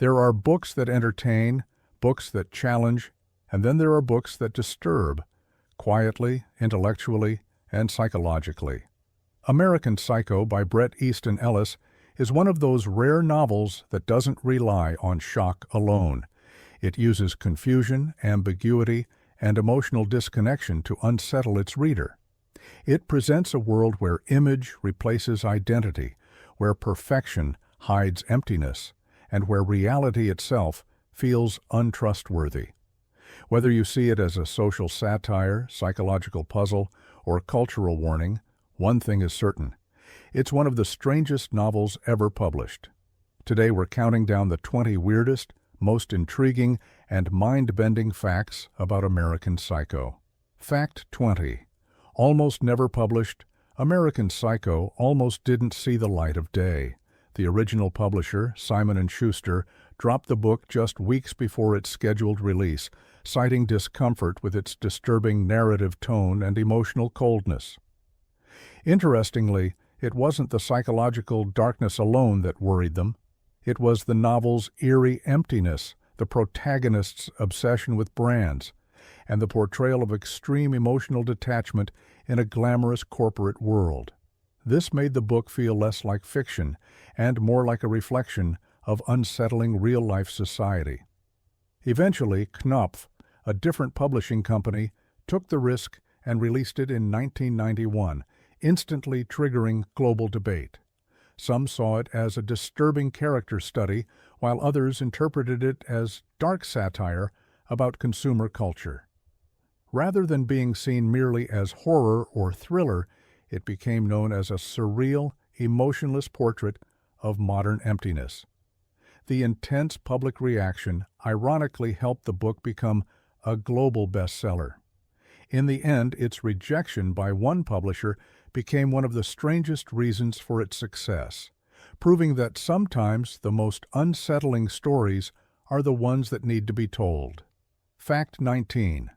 There are books that entertain, books that challenge, and then there are books that disturb, quietly, intellectually, and psychologically. American Psycho by Bret Easton Ellis is one of those rare novels that doesn't rely on shock alone. It uses confusion, ambiguity, and emotional disconnection to unsettle its reader. It presents a world where image replaces identity, where perfection hides emptiness, and where reality itself feels untrustworthy. Whether you see it as a social satire, psychological puzzle, or cultural warning, one thing is certain. It's one of the strangest novels ever published. Today we're counting down the 20 weirdest, most intriguing, and mind-bending facts about American Psycho. Fact 20. Almost never published, American Psycho almost didn't see the light of day. The original publisher, Simon & Schuster, dropped the book just weeks before its scheduled release, citing discomfort with its disturbing narrative tone and emotional coldness. Interestingly, it wasn't the psychological darkness alone that worried them. It was the novel's eerie emptiness, the protagonist's obsession with brands, and the portrayal of extreme emotional detachment in a glamorous corporate world. This made the book feel less like fiction and more like a reflection of unsettling real-life society. Eventually, Knopf, a different publishing company, took the risk and released it in 1991, instantly triggering global debate. Some saw it as a disturbing character study, while others interpreted it as dark satire about consumer culture. Rather than being seen merely as horror or thriller, it became known as a surreal, emotionless portrait of modern emptiness. The intense public reaction ironically helped the book become a global bestseller. In the end, its rejection by one publisher became one of the strangest reasons for its success, proving that sometimes the most unsettling stories are the ones that need to be told. Fact 19.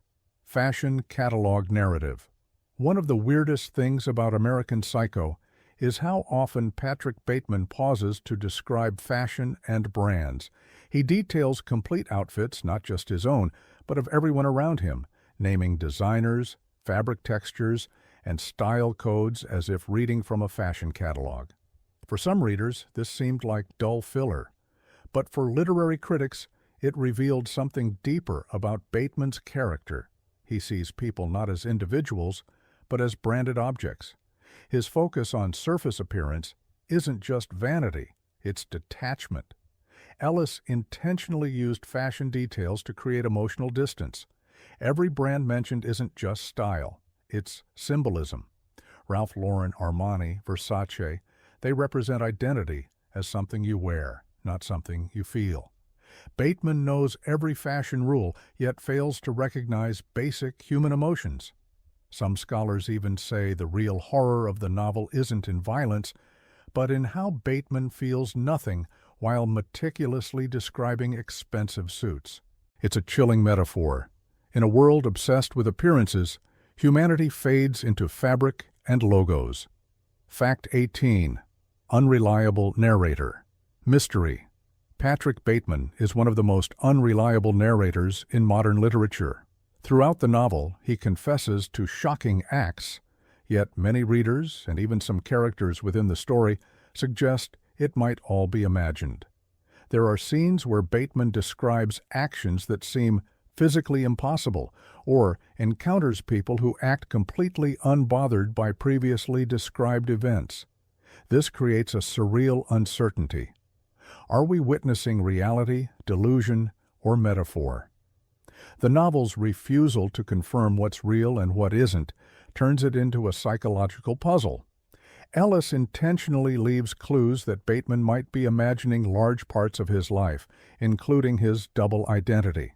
Fashion Catalog Narrative. One of the weirdest things about American Psycho is how often Patrick Bateman pauses to describe fashion and brands. He details complete outfits, not just his own, but of everyone around him, naming designers, fabric textures, and style codes as if reading from a fashion catalog. For some readers, this seemed like dull filler, but for literary critics, it revealed something deeper about Bateman's character. He sees people not as individuals, but as branded objects. His focus on surface appearance isn't just vanity, it's detachment. Ellis intentionally used fashion details to create emotional distance. Every brand mentioned isn't just style, it's symbolism. Ralph Lauren, Armani, Versace, they represent identity as something you wear, not something you feel. Bateman knows every fashion rule, yet fails to recognize basic human emotions. Some scholars even say the real horror of the novel isn't in violence, but in how Bateman feels nothing while meticulously describing expensive suits. It's a chilling metaphor. In a world obsessed with appearances, humanity fades into fabric and logos. Fact 18. Unreliable narrator. Mystery. Patrick Bateman is one of the most unreliable narrators in modern literature. Throughout the novel, he confesses to shocking acts, yet many readers, and even some characters within the story, suggest it might all be imagined. There are scenes where Bateman describes actions that seem physically impossible, or encounters people who act completely unbothered by previously described events. This creates a surreal uncertainty. Are we witnessing reality, delusion, or metaphor? The novel's refusal to confirm what's real and what isn't turns it into a psychological puzzle. Ellis intentionally leaves clues that Bateman might be imagining large parts of his life, including his double identity.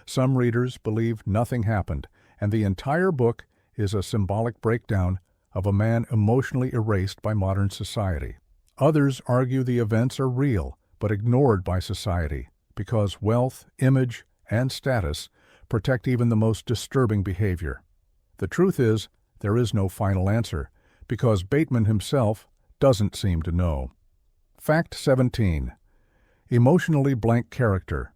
Some readers believe nothing happened, and the entire book is a symbolic breakdown of a man emotionally erased by modern society. Others argue the events are real, but ignored by society, because wealth, image, and status protect even the most disturbing behavior. The truth is, there is no final answer, because Bateman himself doesn't seem to know. Fact 17. Emotionally blank character.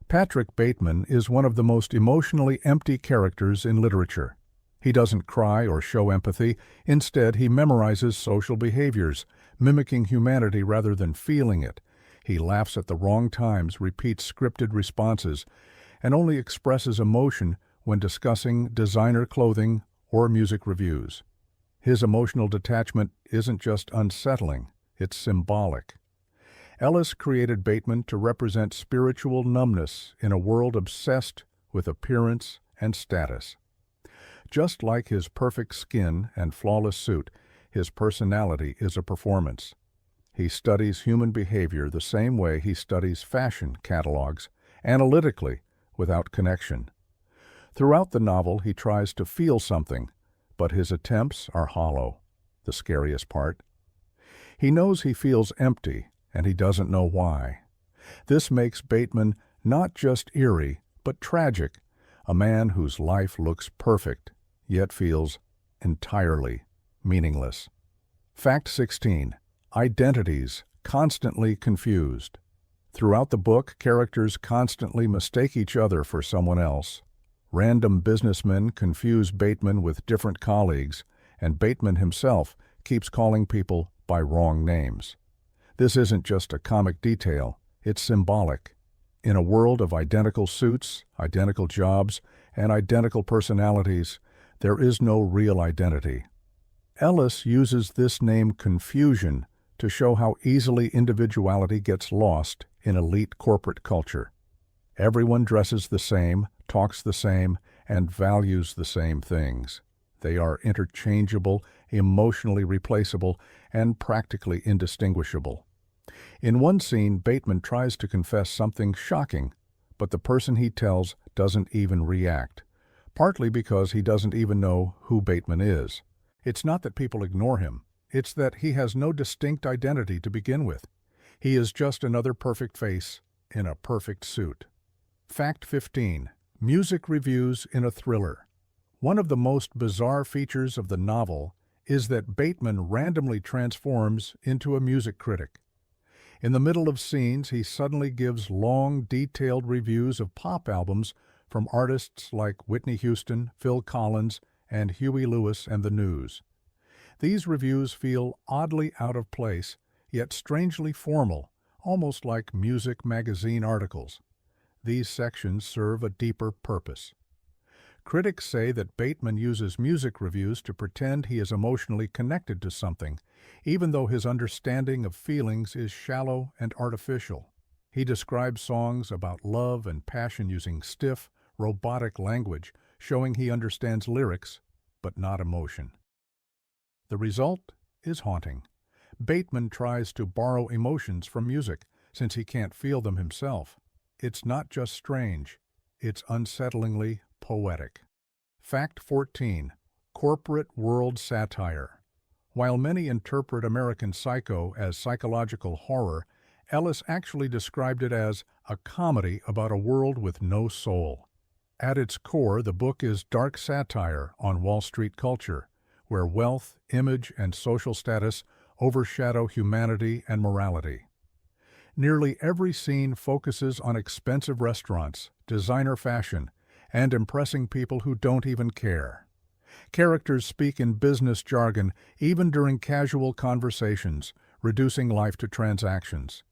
Patrick Bateman is one of the most emotionally empty characters in literature. He doesn't cry or show empathy. Instead, he memorizes social behaviors, mimicking humanity rather than feeling it. He laughs at the wrong times, repeats scripted responses, and only expresses emotion when discussing designer clothing or music reviews. His emotional detachment isn't just unsettling, it's symbolic. Ellis created Bateman to represent spiritual numbness in a world obsessed with appearance and status. Just like his perfect skin and flawless suit, his personality is a performance. He studies human behavior the same way he studies fashion catalogs, analytically, without connection. Throughout the novel, he tries to feel something, but his attempts are hollow, the scariest part. He knows he feels empty, and he doesn't know why. This makes Bateman not just eerie, but tragic, a man whose life looks perfect, yet feels entirely meaningless. Fact 16. Identities constantly confused. Throughout the book, characters constantly mistake each other for someone else. Random businessmen confuse Bateman with different colleagues, and Bateman himself keeps calling people by wrong names. This isn't just a comic detail, it's symbolic. In a world of identical suits, identical jobs, and identical personalities, there is no real identity. Ellis uses this name confusion to show how easily individuality gets lost in elite corporate culture. Everyone dresses the same, talks the same, and values the same things. They are interchangeable, emotionally replaceable, and practically indistinguishable. In one scene, Bateman tries to confess something shocking, but the person he tells doesn't even react, partly because he doesn't even know who Bateman is. It's not that people ignore him, it's that he has no distinct identity to begin with. He is just another perfect face in a perfect suit. Fact 15. Music reviews in a thriller. One of the most bizarre features of the novel is that Bateman randomly transforms into a music critic. In the middle of scenes, he suddenly gives long, detailed reviews of pop albums from artists like Whitney Houston, Phil Collins, and Huey Lewis and the News. These reviews feel oddly out of place, yet strangely formal, almost like music magazine articles. These sections serve a deeper purpose. Critics say that Bateman uses music reviews to pretend he is emotionally connected to something, even though his understanding of feelings is shallow and artificial. He describes songs about love and passion using stiff, robotic language, showing he understands lyrics, but not emotion. The result is haunting. Bateman tries to borrow emotions from music, since he can't feel them himself. It's not just strange, it's unsettlingly poetic. Fact 14. Corporate world satire. While many interpret American Psycho as psychological horror, Ellis actually described it as a comedy about a world with no soul. At its core, the book is dark satire on Wall Street culture, where wealth, image, and social status overshadow humanity and morality. Nearly every scene focuses on expensive restaurants, designer fashion, and impressing people who don't even care. Characters speak in business jargon even during casual conversations, reducing life to transactions.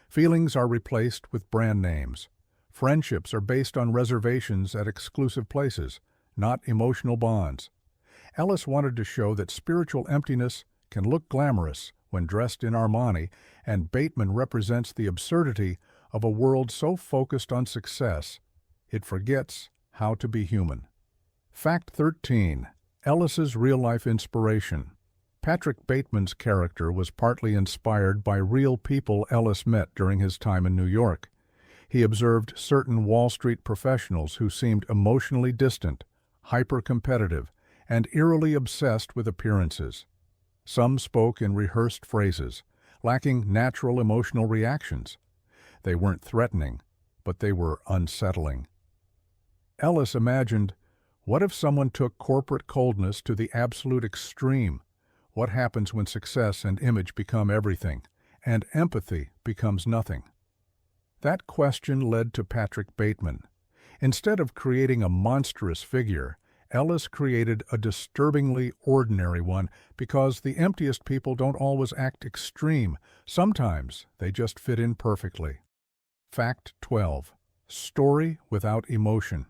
Feelings are replaced with brand names. Friendships are based on reservations at exclusive places, not emotional bonds. Ellis wanted to show that spiritual emptiness can look glamorous when dressed in Armani, and Bateman represents the absurdity of a world so focused on success, it forgets how to be human. Fact 13. Ellis's real-life inspiration. Patrick Bateman's character was partly inspired by real people Ellis met during his time in New York. He observed certain Wall Street professionals who seemed emotionally distant, hyper-competitive, and eerily obsessed with appearances. Some spoke in rehearsed phrases, lacking natural emotional reactions. They weren't threatening, but they were unsettling. Ellis imagined, what if someone took corporate coldness to the absolute extreme? What happens when success and image become everything, and empathy becomes nothing? That question led to Patrick Bateman. Instead of creating a monstrous figure, Ellis created a disturbingly ordinary one because the emptiest people don't always act extreme. Sometimes they just fit in perfectly. Fact 12. Story without emotion.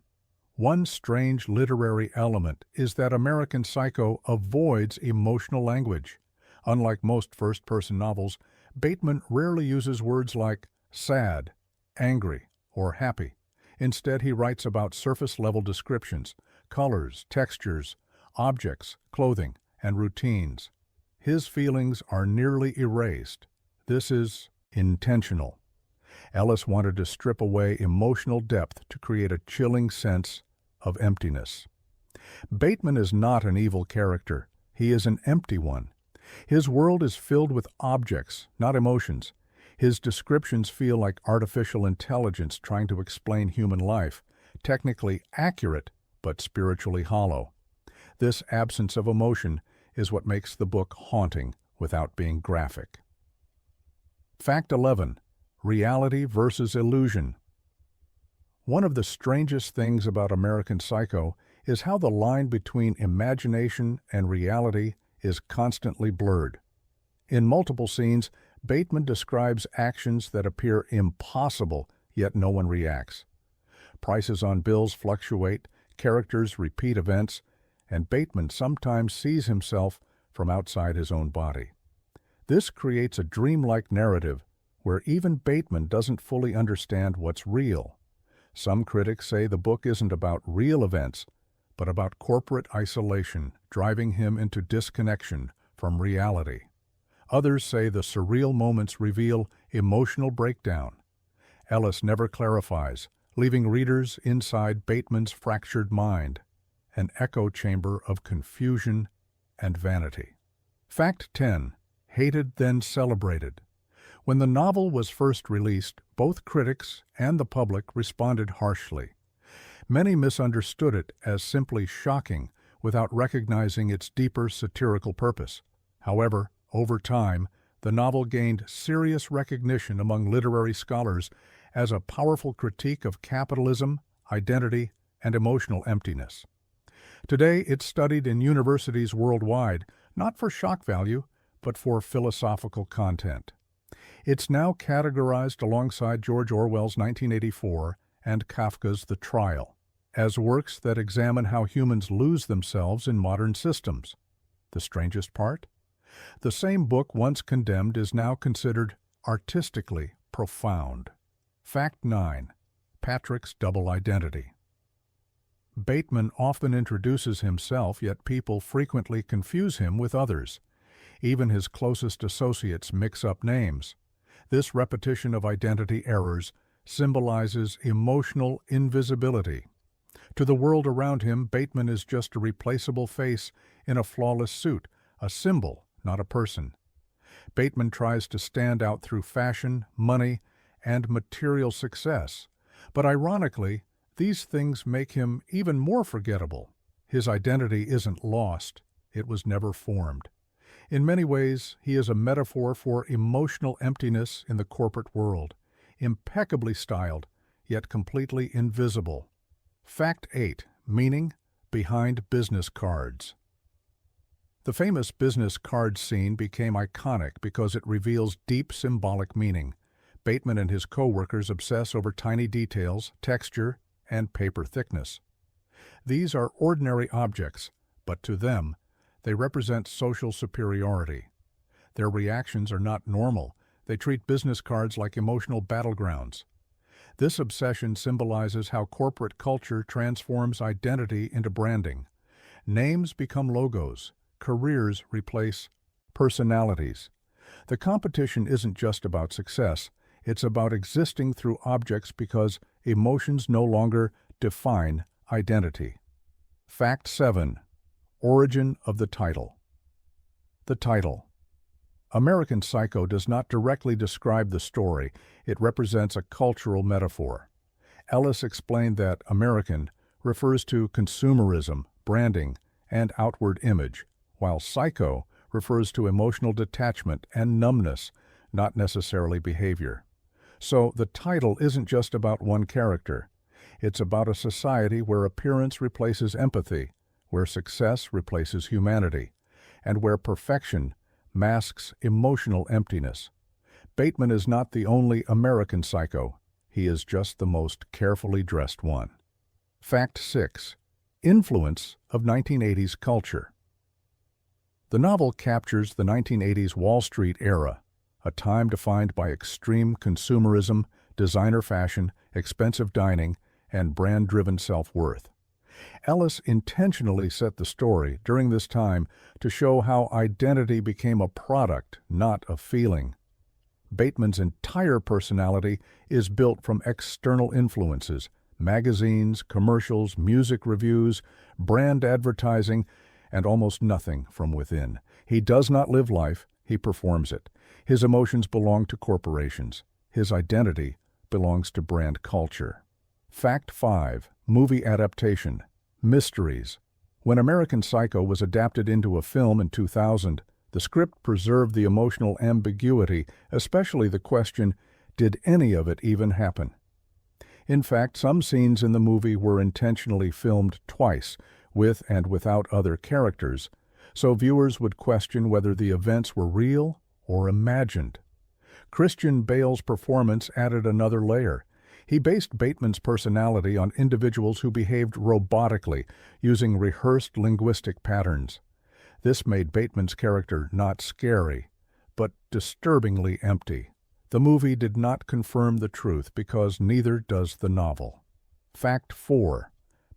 One strange literary element is that American Psycho avoids emotional language. Unlike most first-person novels, Bateman rarely uses words like sad, angry, or happy. Instead, he writes about surface-level descriptions, colors, textures, objects, clothing, and routines. His feelings are nearly erased. This is intentional. Ellis wanted to strip away emotional depth to create a chilling sense of emptiness. Bateman is not an evil character. He is an empty one. His world is filled with objects, not emotions. His descriptions feel like artificial intelligence trying to explain human life, technically accurate, but spiritually hollow. This absence of emotion is what makes the book haunting without being graphic. Fact 11. Reality versus illusion. One of the strangest things about American Psycho is how the line between imagination and reality is constantly blurred. In multiple scenes, Bateman describes actions that appear impossible, yet no one reacts. Prices on bills fluctuate, characters repeat events, and Bateman sometimes sees himself from outside his own body. This creates a dreamlike narrative where even Bateman doesn't fully understand what's real. Some critics say the book isn't about real events, but about corporate isolation, driving him into disconnection from reality. Others say the surreal moments reveal emotional breakdown. Ellis never clarifies, leaving readers inside Bateman's fractured mind, an echo chamber of confusion and vanity. Fact 10. Hated then celebrated. When the novel was first released, both critics and the public responded harshly. Many misunderstood it as simply shocking without recognizing its deeper satirical purpose. However, over time, the novel gained serious recognition among literary scholars as a powerful critique of capitalism, identity, and emotional emptiness. Today, it's studied in universities worldwide, not for shock value, but for philosophical content. It's now categorized alongside George Orwell's 1984 and Kafka's The Trial, as works that examine how humans lose themselves in modern systems. The strangest part? The same book once condemned is now considered artistically profound. Fact 9. Patrick's double identity. Bateman often introduces himself, yet people frequently confuse him with others. Even his closest associates mix up names. This repetition of identity errors symbolizes emotional invisibility. To the world around him, Bateman is just a replaceable face in a flawless suit, a symbol, not a person. Bateman tries to stand out through fashion, money, and material success. But ironically, these things make him even more forgettable. His identity isn't lost, it was never formed. In many ways, he is a metaphor for emotional emptiness in the corporate world, impeccably styled, yet completely invisible. Fact 8. Meaning behind business cards. The famous business card scene became iconic because it reveals deep symbolic meaning. Bateman and his co-workers obsess over tiny details, texture, and paper thickness. These are ordinary objects, but to them, they represent social superiority. Their reactions are not normal. They treat business cards like emotional battlegrounds. This obsession symbolizes how corporate culture transforms identity into branding. Names become logos. Careers replace personalities. The competition isn't just about success. It's about existing through objects because emotions no longer define identity. Fact 7. Origin of the title. The title. American Psycho does not directly describe the story. It represents a cultural metaphor. Ellis explained that American refers to consumerism, branding, and outward image, while Psycho refers to emotional detachment and numbness, not necessarily behavior. So the title isn't just about one character. It's about a society where appearance replaces empathy, where success replaces humanity, and where perfection masks emotional emptiness. Bateman is not the only American psycho. He is just the most carefully dressed one. Fact 6. Influence of 1980s culture. The novel captures the 1980s Wall Street era, a time defined by extreme consumerism, designer fashion, expensive dining, and brand-driven self-worth. Ellis intentionally set the story during this time to show how identity became a product, not a feeling. Bateman's entire personality is built from external influences: magazines, commercials, music reviews, brand advertising, and almost nothing from within. He does not live life, he performs it. His emotions belong to corporations. His identity belongs to brand culture. Fact 5. Movie adaptation. Mysteries. When American Psycho was adapted into a film in 2000, the script preserved the emotional ambiguity, especially the question, did any of it even happen? In fact, some scenes in the movie were intentionally filmed twice, with and without other characters, so viewers would question whether the events were real or imagined. Christian Bale's performance added another layer. He based Bateman's personality on individuals who behaved robotically, using rehearsed linguistic patterns. This made Bateman's character not scary, but disturbingly empty. The movie did not confirm the truth because neither does the novel. Fact 4.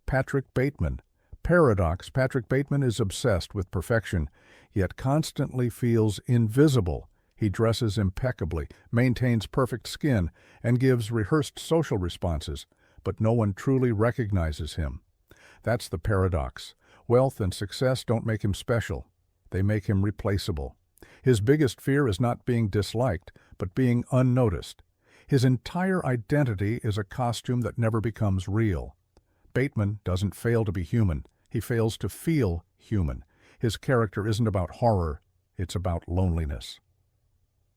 Patrick Bateman. Paradox: Patrick Bateman is obsessed with perfection, yet constantly feels invisible. He dresses impeccably, maintains perfect skin, and gives rehearsed social responses, but no one truly recognizes him. That's the paradox. Wealth and success don't make him special. They make him replaceable. His biggest fear is not being disliked, but being unnoticed. His entire identity is a costume that never becomes real. Bateman doesn't fail to be human. He fails to feel human. His character isn't about horror, it's about loneliness.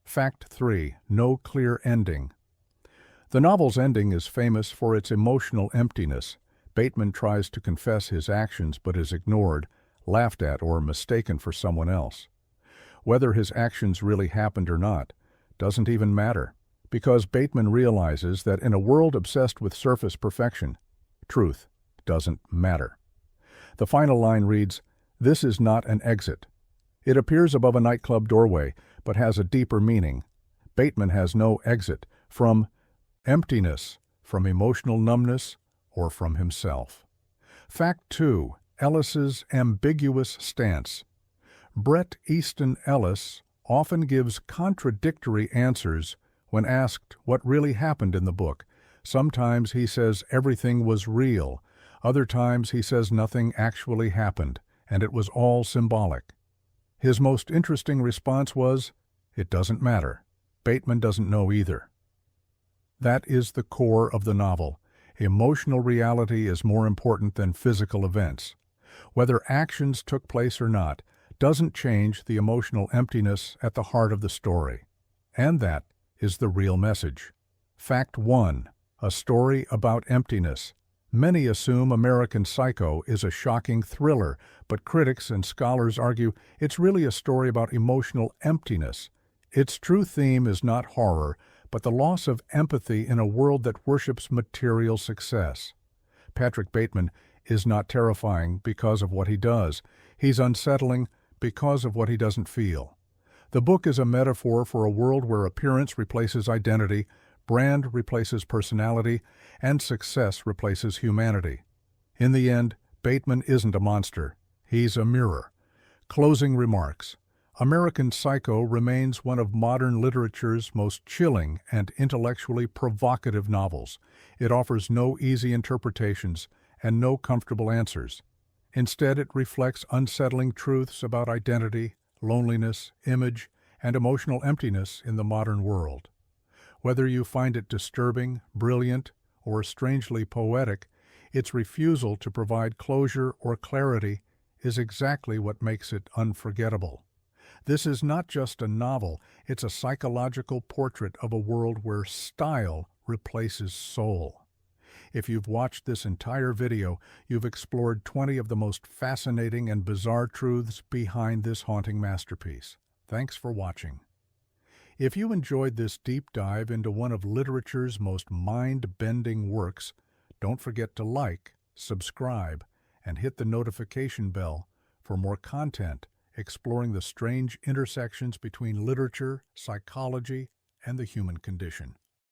Fact 3. No clear ending. The novel's ending is famous for its emotional emptiness. Bateman tries to confess his actions but is ignored, laughed at, or mistaken for someone else. Whether his actions really happened or not doesn't even matter, because Bateman realizes that in a world obsessed with surface perfection, truth doesn't matter. The final line reads, "This is not an exit." It appears above a nightclub doorway, but has a deeper meaning. Bateman has no exit from emptiness, from emotional numbness, or from himself. Fact 2. Ellis's ambiguous stance. Bret Easton Ellis often gives contradictory answers when asked what really happened in the book. Sometimes he says everything was real. Other times he says nothing actually happened, and it was all symbolic. His most interesting response was, "It doesn't matter. Bateman doesn't know either." That is the core of the novel. Emotional reality is more important than physical events. Whether actions took place or not doesn't change the emotional emptiness at the heart of the story. And that is the real message. Fact 1. A story about emptiness. Many assume American Psycho is a shocking thriller, but critics and scholars argue it's really a story about emotional emptiness. Its true theme is not horror, but the loss of empathy in a world that worships material success. Patrick Bateman is not terrifying because of what he does. He's unsettling because of what he doesn't feel. The book is a metaphor for a world where appearance replaces identity, brand replaces personality, and success replaces humanity. In the end, Bateman isn't a monster. He's a mirror. Closing remarks. American Psycho remains one of modern literature's most chilling and intellectually provocative novels. It offers no easy interpretations and no comfortable answers. Instead, it reflects unsettling truths about identity, loneliness, image, and emotional emptiness in the modern world. Whether you find it disturbing, brilliant, or strangely poetic, its refusal to provide closure or clarity is exactly what makes it unforgettable. This is not just a novel, it's a psychological portrait of a world where style replaces soul. If you've watched this entire video, you've explored 20 of the most fascinating and bizarre truths behind this haunting masterpiece. Thanks for watching. If you enjoyed this deep dive into one of literature's most mind-bending works, don't forget to like, subscribe, and hit the notification bell for more content exploring the strange intersections between literature, psychology, and the human condition.